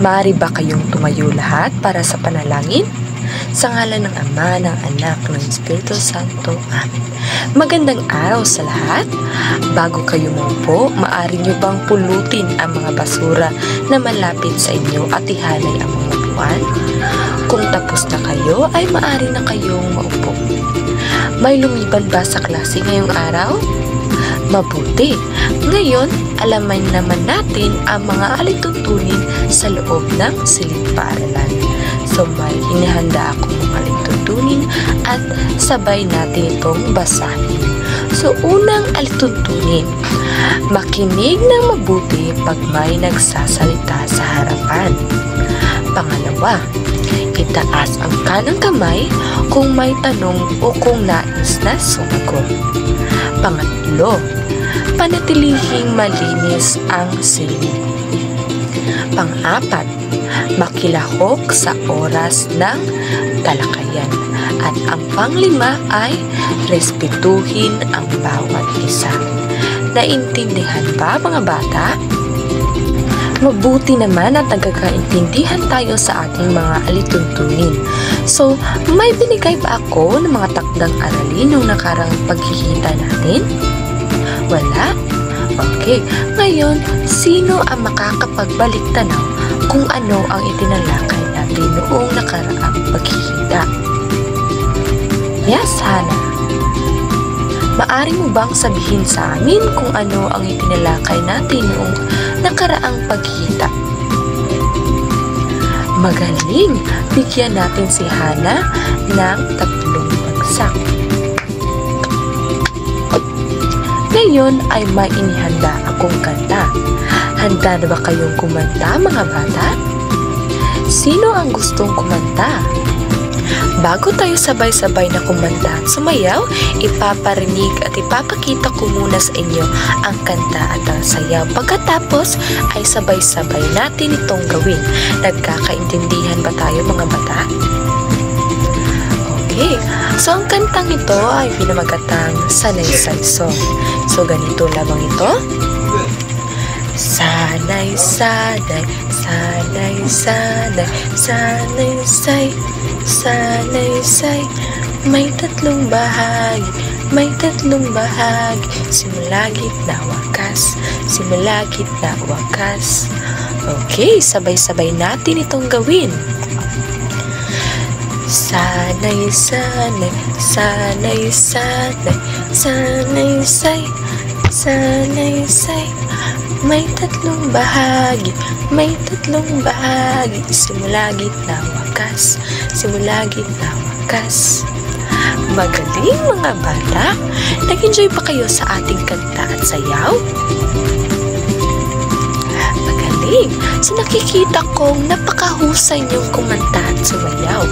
Maaari ba kayong tumayo lahat para sa panalangin? Sa ngalan ng Ama, ng Anak, ng Espiritu Santo. Amen. Magandang araw sa lahat. Bago kayo maupo, maaari nyo bang pulutin ang mga basura na malapit sa inyo at ihalay ang mga buwan? Kung tapos na kayo, ay maaari na kayong maupo. May lumiban ba sa klase ngayong araw? Mabuti. Ngayon, alaman naman natin ang mga alituntunin sa loob ng silid-paaralan. So, may hinihanda akong mga alituntunin at sabay natin itong basahin. So, unang alituntunin, makinig ng mabuti pag may nagsasalita sa harapan. Pangalawa, itaas ang kanang kamay kung may tanong o kung nais na sumagot. Pangatlo, panatilihing malinis ang silid. Pang-apat, makilahok sa oras ng talakayan. At ang panglima ay respetuhin ang bawat isa. Naintindihan ba mga bata? Mabuti naman at nagkakaintindihan tayo sa ating mga alituntunin. So, may binigay ba ako ng mga takdang aralin nung nakarang pagkikita natin? Wala? Okay, ngayon, sino ang makakapagbalik tanaw kung ano ang itinalakay natin noong nakaraang pagkikita? Yes, Hannah. Maari mo bang sabihin sa amin kung ano ang itinalakay natin noong nakaraang pagkikita? Magaling! Bigyan natin si Hannah ng 3 bagsak. Ngayon ay may inihanda akong kanta. Handa na ba kayong kumanta, mga bata? Sino ang gustong kumanta? Bago tayo sabay-sabay na kumanta at sumayaw, ipaparinig at ipapakita ko muna sa inyo ang kanta at ang sayaw. Pagkatapos ay sabay-sabay natin itong gawin. Nagkakaintindihan ba tayo, mga bata? Okay, so ang kantang ito ay pinamagatang Sanay-Say Song. So ganito lamang ito. Sanay-sanay, sanay-sanay, sanay-say, sanay-say. May 3 bahagi, may 3 bahagi. Simula, gitna, wakas. Simula, gitna, wakas. Okay, sabay-sabay natin itong gawin. Sanay-sanay, sanay-sanay, sanay-say, sanay-say. May 3 bahagi, may 3 bahagi. Simula, gitna, wakas. Simula, gitna, wakas. Magaling, mga bata. Nag-enjoy pa kayo sa ating kanta at sayaw? Magaling. So nakikita kong napakahusay niyong kumanta at sumayaw.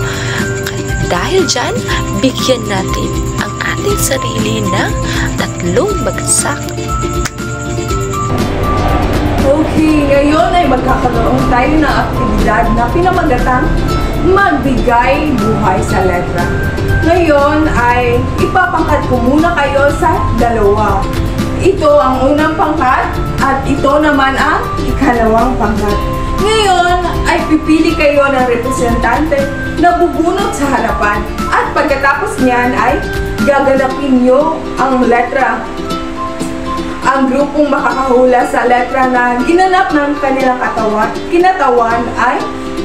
Dahil dyan, bigyan natin ang ating sarili ng 3 bagsak. Okay, ngayon ay magkakaroon tayo ng aktibidad na pinamagatang magbigay buhay sa letra. Ngayon ay ipapangkat ko muna kayo sa 2. Ito ang unang pangkat at ito naman ang ikalawang pangkat. Ngayon ay pipili kayo ng representante na bubunot sa harapan at pagkatapos niyan ay gaganapin nyo ang letra. Ang grupong makakahula sa letra na ginanap ng kanilang kinatawan ay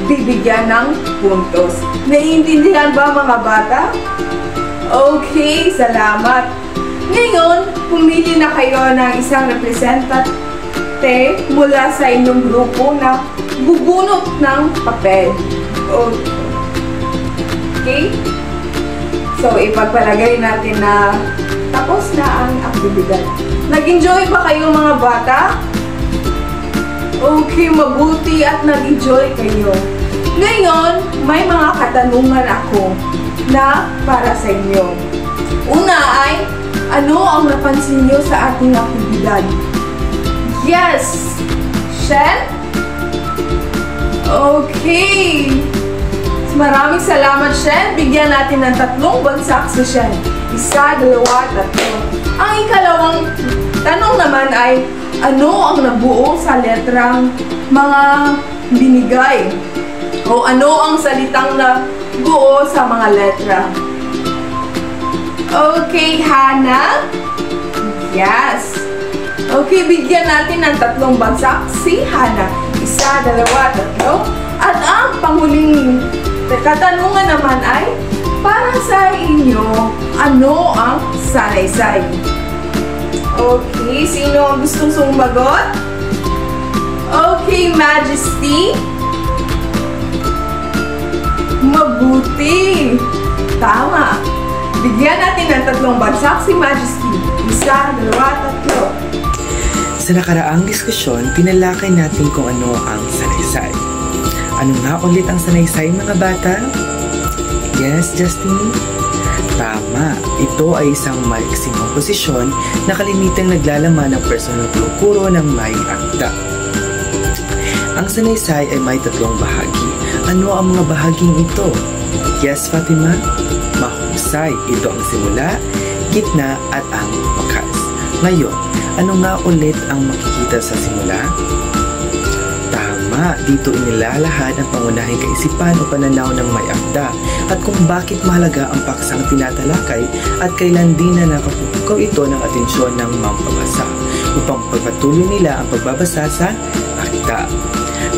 bibigyan ng puntos. Naiintindihan ba, mga bata? Okay, salamat. Ngayon, pumili na kayo ng isang representante mula sa inyong grupo na bubunot ng papel. Okay? So, ipagpalagay natin na tapos na ang aktibidad. Nag-enjoy ba kayo, mga bata? Okay, mabuti at nag-enjoy kayo. Ngayon, may mga katanungan ako na para sa inyo. Una ay, ano ang napansin niyo sa ating aktibidad? Yes! Shen? Okay! Maraming salamat, Shen. Bigyan natin ng 3 bagsak si Shen. 1, 2, 3. Ang ikalawang tanong naman ay, ano ang nabuo sa letrang mga binigay? O ano ang salitang na buo sa mga letra? Okay, Hana? Yes. Okay, bigyan natin ng 3 bagsak si Hana. 1, 2, 3. At ang panghuling katanungan naman ay, para sa inyo, ano ang salaysay? Okay, sino ang gustong sumagot? Okay, Majesty. Mabuti. Tama. Bigyan natin ng 3 bagsak si Majesty. 1, 2, 3. Sa nakaraang diskusyon, tinalakay natin kung ano ang sanaysay. Ano nga ulit ang sanaysay, mga bata? Yes, Justin? Tama. Ito ay isang maiksing komposisyon na kalimitang naglalaman ng personal kulukuro ng may akda. Ang sanaysay ay may 3 bahagi. Ano ang mga bahaging ito? Yes, Fatima? Mahusay. Ito ang simula, gitna, at ang wakas. Ngayon, ano nga ulit ang makikita sa simula? Tama, dito inilalahad ang pangunahing kaisipan o pananaw ng may akda at kung bakit mahalaga ang paksang tinatalakay at kailan din na nakapupukaw ito ng atensyon ng mamabasa upang pagpatuloy nila ang pagbabasa sa akda.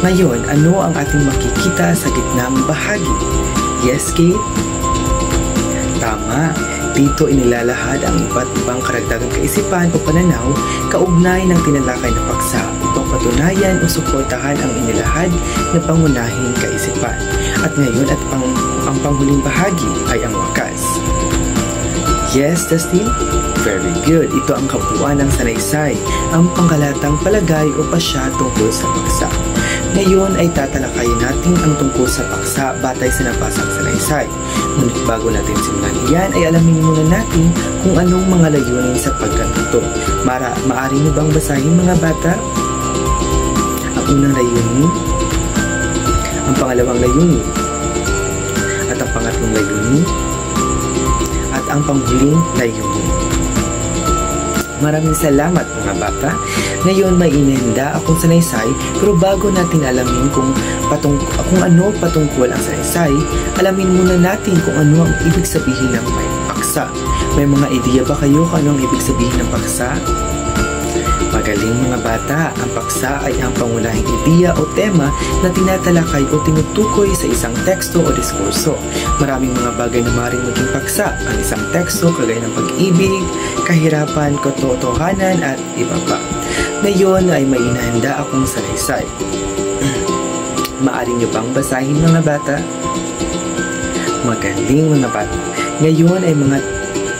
Ngayon, ano ang ating makikita sa gitnang bahagi? Yes, Kate? Tama. Dito inilalahad ang iba't ibang karagdagang kaisipan o pananaw kaugnay ng tinalakay na paksa upang patunayan o suportahan ang inilahad na pangunahing kaisipan. At ngayon ang panghuling bahagi ay ang wakas. Yes, Dustin? Very good. Ito ang kabuuan ng sanaysay, ang pangkalatang palagay o pasya tungkol sa paksa. Ngayon ay tatalakayin natin ang tungkol sa paksa batay sa nabasang sanaysay. Ngunit bago natin simulan iyan ay alamin muna natin kung anong mga layunin sa pagganito. Maaari niyo bang basahin, mga bata? Ang unang layunin, ang pangalawang layunin, at ang pangatlong layunin, at ang panghuling layunin. Maraming salamat, mga bata. Ngayon may inihanda akong sanaysay, pero bago natin alamin kung ano patungkol ang sanaysay, alamin muna natin kung ano ang ibig sabihin ng may paksa. May mga ideya ba kayo kung ano ang ibig sabihin ng paksa? Magaling, mga bata. Ang paksa ay ang pangunahing ideya o tema na tinatalakay o tinutukoy sa isang teksto o diskurso. Maraming mga bagay na maaaring maging paksa ang isang teksto, kagaya ng pag-ibig, kahirapan, katotohanan at iba pa. Ngayon ay may inahanda akong sanaysay. Maaari niyo bang basahin, mga bata? Magaling, mga bata. Ngayon ay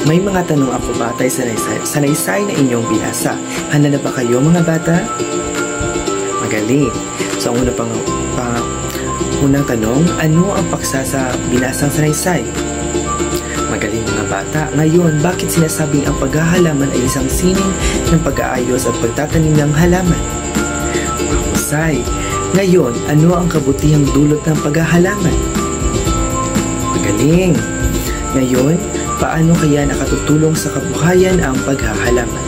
may mga tanong ako batay sa sanaysay na inyong binasa. Handa na ba kayo, mga bata? Magaling. So, ang unang tanong, ano ang paksa sa binasang sanaysay? Magaling, mga bata. Ngayon, bakit sinasabing ang paghahalaman ay isang sining ng pag-aayos at pagtatanim ng halaman? Mahusay. Ngayon, ano ang kabutihang dulot ng paghahalaman? Magaling. Ngayon, paano kaya nakatutulong sa kabuhayan ang paghahalaman?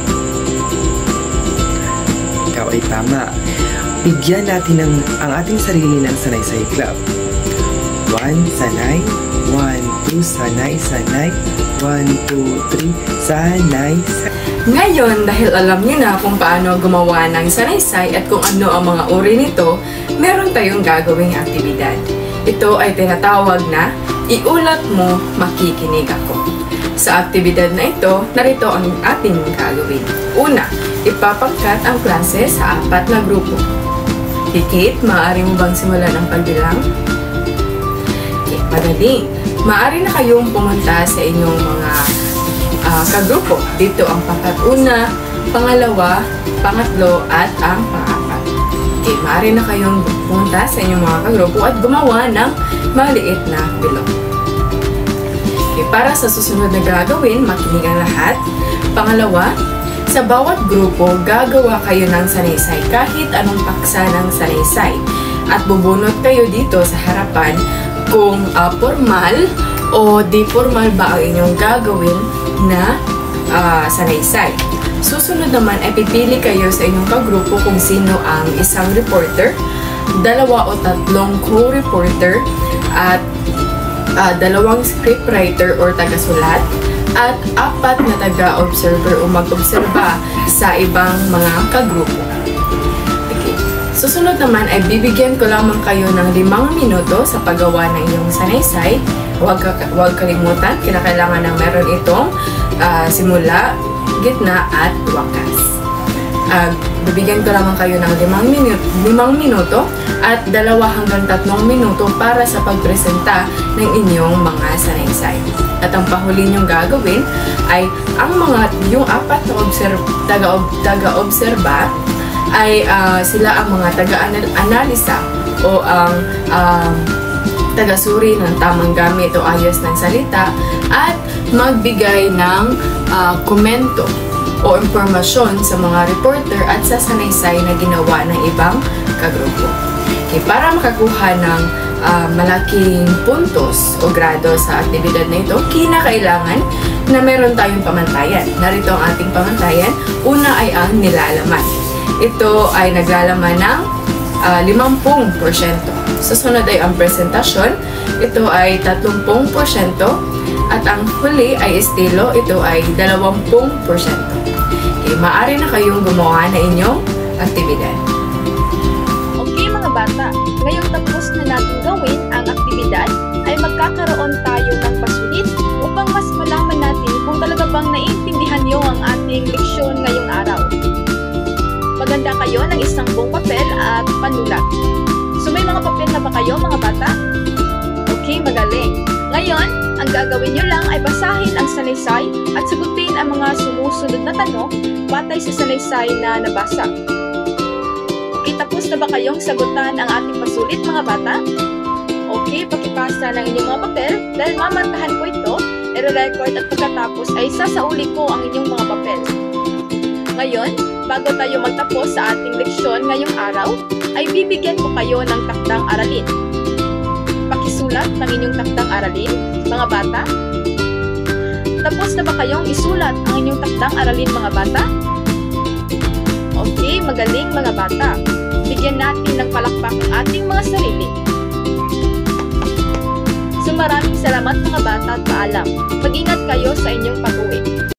Ikaw ay tama. Bigyan natin ang ating sarili ng Sanaysay Club. 1, sanay. 1, 2, sanay, sanay. 1, 2, 3, sanay, sanay. Ngayon, dahil alam niyo na kung paano gumawa ng sanaysay at kung ano ang mga uri nito, meron tayong gagawing aktibidad. Ito ay tinatawag na iulat mo, makikinig ako. Sa aktibidad na ito, narito ang ating gagawin. Una, ipapangkat ang klase sa 4 na grupo. Kate, maaari mo bang simulan ang pagbilang? Okay, magaling. Maaari na kayong pumunta sa inyong mga kagrupo. Dito ang pangkat-una, pangalawa, pangatlo, at ang pang-4. Okay, maaari na kayong pumunta sa inyong mga kagrupo at gumawa ng maliit na bilog. Okay, para sa susunod na gagawin, makinig ang lahat. Pangalawa, sa bawat grupo, gagawa kayo ng sanaysay kahit anong paksa ng sanaysay. At bubunot kayo dito sa harapan kung formal o di formal ba ang inyong gagawin na sanaysay. Susunod naman ay pipili kayo sa inyong kagrupo kung sino ang isang reporter. 2 o 3 crew reporter at 2 scriptwriter or taga-sulat at 4 na taga-observer o mag-obserba sa ibang mga kagrupo. Okay. Susunod naman ay bibigyan ko lamang kayo ng 5 minuto sa paggawa ng inyong sanaysay. Huwag kalimutan, kailangan na meron itong simula, gitna at wakas. Bibigyan ko lamang kayo ng 5 minuto at 2 hanggang 3 minuto para sa pagpresenta ng inyong mga sanaysay. At ang pahuli niyong gagawin ay yung 4 na taga-obserba ay sila ang mga taga-analisa o ang taga-suri ng tamang gamit o ayos ng salita at magbigay ng komento o impormasyon sa mga reporter at sa sanaysay na ginawa ng ibang kagrupo. Okay, para makakuha ng malaking puntos o grado sa aktibidad na ito, kinakailangan na meron tayong pamantayan. Narito ang ating pamantayan. Una ay ang nilalaman. Ito ay naglalaman ng 50%. Susunod ay ang presentasyon. Ito ay 30%. At ang huli ay estilo. Ito ay 20%. Okay, maaari na kayong gumawa na inyong aktibidad. Okay mga bata, ngayong tapos na natin gawin ang aktibidad ay magkakaroon tayo ng pasulit upang mas malaman natin kung talaga bang naiintindihan niyo ang ating leksyon ngayong araw. Maganda kayo ng isang buong papel at panulat. So may mga papel na ba kayo mga bata? Okay, magaling. Ngayon, ang gagawin nyo lang ay basahin ang sanaysay at sagutin ang mga sumusunod na tanong batay sa sanaysay na nabasa. Okay, tapos na ba kayong sagutan ang ating pasulit mga bata? Okay, pakipasa ng inyong mga papel dahil mamarkahan ko ito, i-record at pagkatapos ay sasauli ko ang inyong mga papel. Ngayon, bago tayo magtapos sa ating leksyon ngayong araw, ay bibigyan ko kayo ng takdang aralin. Pakisulat ng inyong takdang aralin, mga bata. Tapos na ba kayong isulat ang inyong takdang aralin, mga bata? Okay, magaling mga bata. Bigyan natin ng palakpak ang ating mga sarili. So maraming salamat mga bata at paalam. Mag-ingat kayo sa inyong pag-uwi.